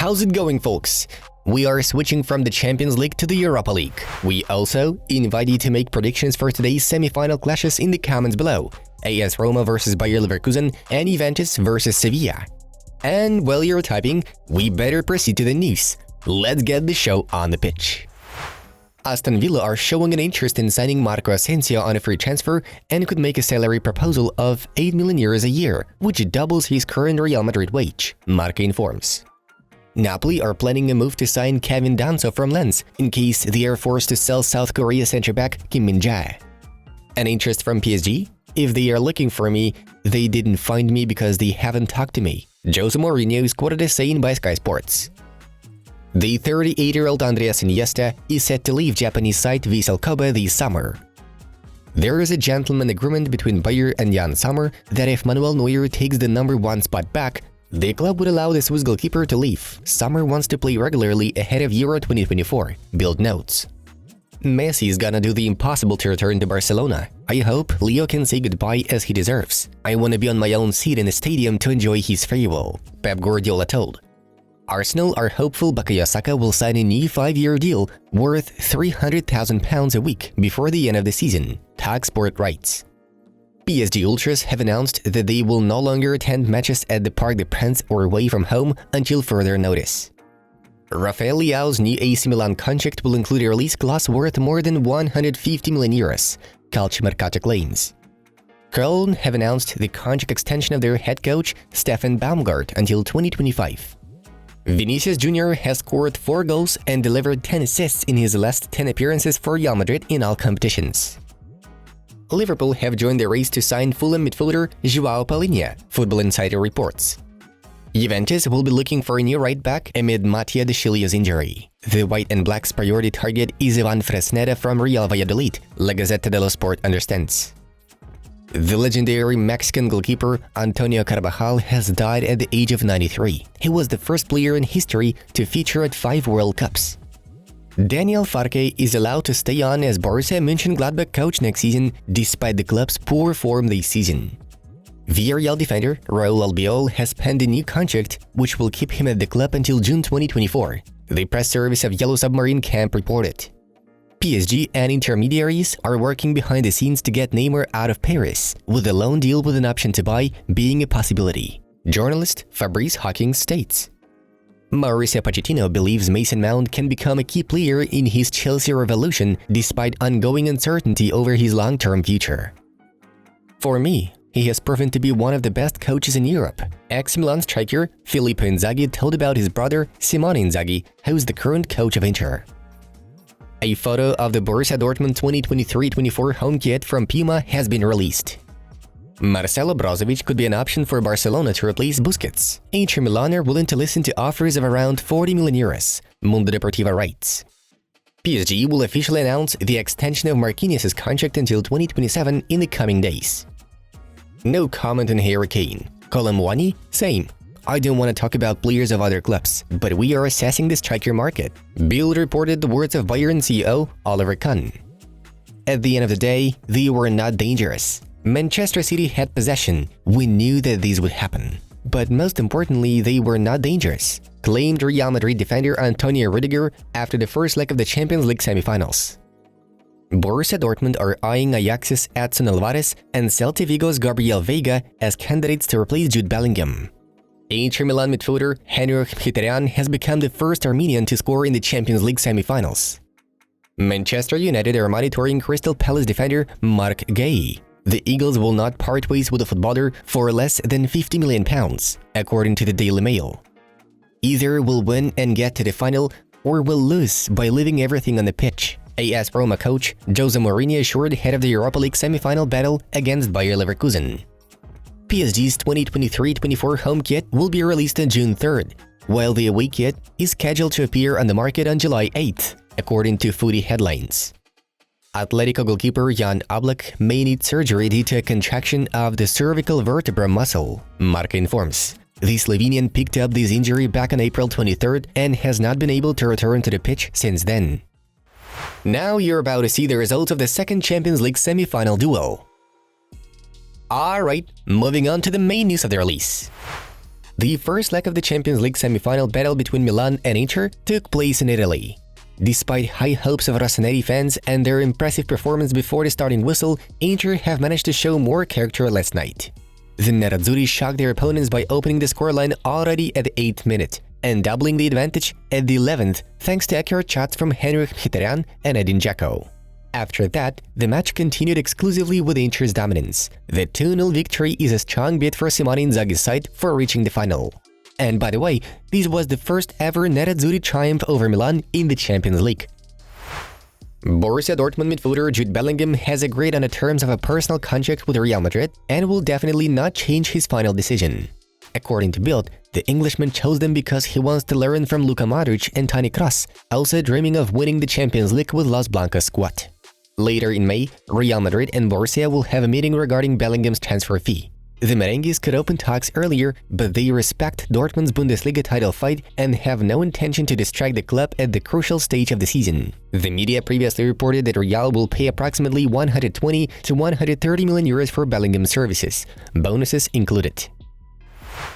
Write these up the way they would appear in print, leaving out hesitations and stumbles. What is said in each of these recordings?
How's it going, folks? We are switching from the Champions League to the Europa League. We also invite you to make predictions for today's semi-final clashes in the comments below. AS Roma versus Bayer Leverkusen and Juventus versus Sevilla. And while you're typing, we better proceed to the news. Let's get the show on the pitch. Aston Villa are showing an interest in signing Marco Asensio on a free transfer and could make a salary proposal of 8 million euros a year, which doubles his current Real Madrid wage, Marca informs. Napoli are planning a move to sign Kevin Danso from Lens in case they are forced to sell South Korea centre-back Kim Min-jae. An interest from PSG? If they are looking for me, they didn't find me because they haven't talked to me, Jose Mourinho is quoted as saying by Sky Sports. The 38-year-old Andreas Iniesta is set to leave Japanese side Vissel Kobe this summer. There is a gentleman agreement between Bayer and Jan Sommer that if Manuel Neuer takes the number 1 spot back, the club would allow the Swiss goalkeeper to leave. Sommer wants to play regularly ahead of Euro 2024, Bild notes. Messi is gonna do the impossible to return to Barcelona. I hope Leo can say goodbye as he deserves. I want to be on my own seat in the stadium to enjoy his farewell, Pep Guardiola told. Arsenal are hopeful Bukayo Saka will sign a new 5-year deal worth £300,000 a week before the end of the season, TalkSport writes. PSG Ultras have announced that they will no longer attend matches at the Parc des Princes or away from home until further notice. Rafael Leao's new AC Milan contract will include a release clause worth more than 150 million euros, Calciomercato claims. Köln have announced the contract extension of their head coach Steffen Baumgart until 2025. Vinicius Jr. has scored 4 goals and delivered 10 assists in his last 10 appearances for Real Madrid in all competitions. Liverpool have joined the race to sign Fulham midfielder João Palhinha, Football Insider reports. Juventus will be looking for a new right-back amid Mattia De Sciglio's injury. The White and Black's priority target is Ivan Fresneda from Real Valladolid, La Gazzetta dello Sport understands. The legendary Mexican goalkeeper Antonio Carvajal has died at the age of 93. He was the first player in history to feature at 5 World Cups. Daniel Farke is allowed to stay on as Borussia Mönchengladbach coach next season despite the club's poor form this season. Villarreal defender Raúl Albiol has penned a new contract which will keep him at the club until June 2024, the press service of Yellow Submarine Camp reported. PSG and intermediaries are working behind the scenes to get Neymar out of Paris, with a loan deal with an option to buy being a possibility, journalist Fabrice Hawkins states. Mauricio Pochettino believes Mason Mount can become a key player in his Chelsea revolution despite ongoing uncertainty over his long-term future. For me, he has proven to be one of the best coaches in Europe, ex-Milan striker Filippo Inzaghi told about his brother Simone Inzaghi, who is the current coach of Inter. A photo of the Borussia Dortmund 2023-24 home kit from Puma has been released. Marcelo Brozovic could be an option for Barcelona to replace Busquets. Inter Milan are willing to listen to offers of around 40 million euros, Mundo Deportivo writes. PSG will officially announce the extension of Marquinhos' contract until 2027 in the coming days. No comment on Harry Kane. Colm Muani, same. I don't want to talk about players of other clubs, but we are assessing the striker market. Bild reported the words of Bayern CEO Oliver Kahn. At the end of the day, they were not dangerous. Manchester City had possession. We knew that this would happen. But most importantly, they were not dangerous, claimed Real Madrid defender Antonio Rudiger after the first leg of the Champions League semi-finals. Borussia Dortmund are eyeing Ajax's Edson Alvarez and Celta Vigo's Gabriel Veiga as candidates to replace Jude Bellingham. Inter Milan midfielder Henrikh Mkhitaryan has become the first Armenian to score in the Champions League semi-finals. Manchester United are monitoring Crystal Palace defender Mark Guéhi. The Eagles will not part ways with the footballer for less than £50 million, according to the Daily Mail. Either will win and get to the final, or will lose by leaving everything on the pitch, AS Roma coach Jose Mourinho assured ahead of the Europa League semi-final battle against Bayer Leverkusen. PSG's 2023-24 home kit will be released on June 3rd, while the away kit is scheduled to appear on the market on July 8th, according to Footy headlines. Atletico goalkeeper Jan Oblak may need surgery due to a contraction of the cervical vertebra muscle, Marca informs. The Slovenian picked up this injury back on April 23rd and has not been able to return to the pitch since then. Now you're about to see the results of the second Champions League semi-final duel. Alright, moving on to the main news of the release. The first leg of the Champions League semi-final battle between Milan and Inter took place in Italy. Despite high hopes of Rossoneri fans and their impressive performance before the starting whistle, Inter have managed to show more character last night. The Nerazzurri shocked their opponents by opening the scoreline already at the 8th minute and doubling the advantage at the 11th thanks to accurate shots from Henrik Mkhitaryan and Edin Dzeko. After that, the match continued exclusively with Inter's dominance. The 2-0 victory is a strong bid for Simone Inzaghi's side for reaching the final. And by the way, this was the first ever Nerazzurri triumph over Milan in the Champions League. Borussia Dortmund midfielder Jude Bellingham has agreed on the terms of a personal contract with Real Madrid and will definitely not change his final decision. According to Bild, the Englishman chose them because he wants to learn from Luka Modric and Toni Kroos, also dreaming of winning the Champions League with Los Blancos squad. Later in May, Real Madrid and Borussia will have a meeting regarding Bellingham's transfer fee. The Merengues could open talks earlier, but they respect Dortmund's Bundesliga title fight and have no intention to distract the club at the crucial stage of the season. The media previously reported that Real will pay approximately 120 to 130 million euros for Bellingham's services, bonuses included.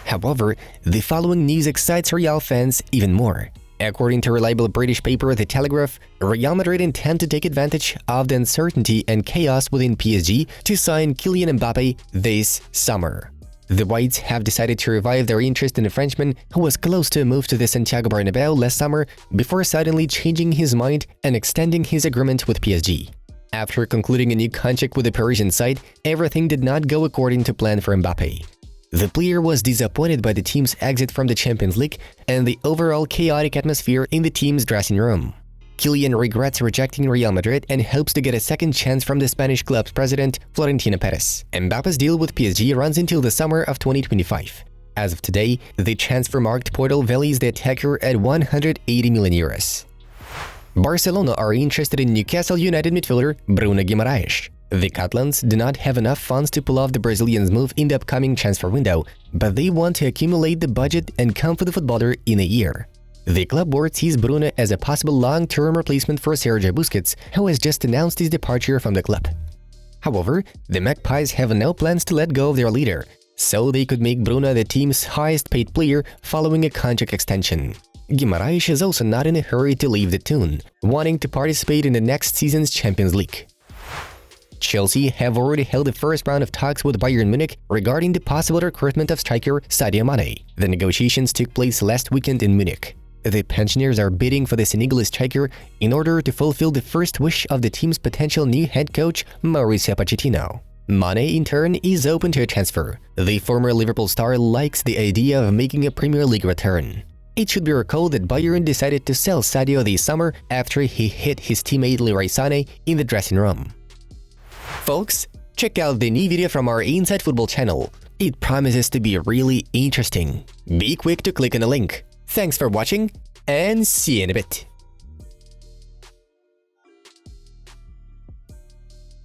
However, the following news excites Real fans even more. According to reliable British paper The Telegraph, Real Madrid intend to take advantage of the uncertainty and chaos within PSG to sign Kylian Mbappé this summer. The Whites have decided to revive their interest in the Frenchman who was close to a move to the Santiago Bernabeu last summer before suddenly changing his mind and extending his agreement with PSG. After concluding a new contract with the Parisian side, everything did not go according to plan for Mbappé. The player was disappointed by the team's exit from the Champions League and the overall chaotic atmosphere in the team's dressing room. Kylian regrets rejecting Real Madrid and hopes to get a second chance from the Spanish club's president, Florentino Perez. Mbappe's deal with PSG runs until the summer of 2025. As of today, the transfermarkt portal values the attacker at 180 million euros. Barcelona are interested in Newcastle United midfielder Bruno Guimaraes. The Catalans do not have enough funds to pull off the Brazilian's move in the upcoming transfer window, but they want to accumulate the budget and come for the footballer in a year. The club board sees Bruno as a possible long-term replacement for Sergio Busquets, who has just announced his departure from the club. However, the Magpies have no plans to let go of their leader, so they could make Bruno the team's highest-paid player following a contract extension. Guimaraes is also not in a hurry to leave the Toon, wanting to participate in the next season's Champions League. Chelsea have already held the first round of talks with Bayern Munich regarding the possible recruitment of striker Sadio Mane. The negotiations took place last weekend in Munich. The pensioners are bidding for the Senegalese striker in order to fulfill the first wish of the team's potential new head coach, Mauricio Pochettino. Mane, in turn, is open to a transfer. The former Liverpool star likes the idea of making a Premier League return. It should be recalled that Bayern decided to sell Sadio this summer after he hit his teammate Leroy Sané in the dressing room. Folks, check out the new video from our Inside Football channel. It promises to be really interesting. Be quick to click on the link. Thanks for watching, and see you in a bit.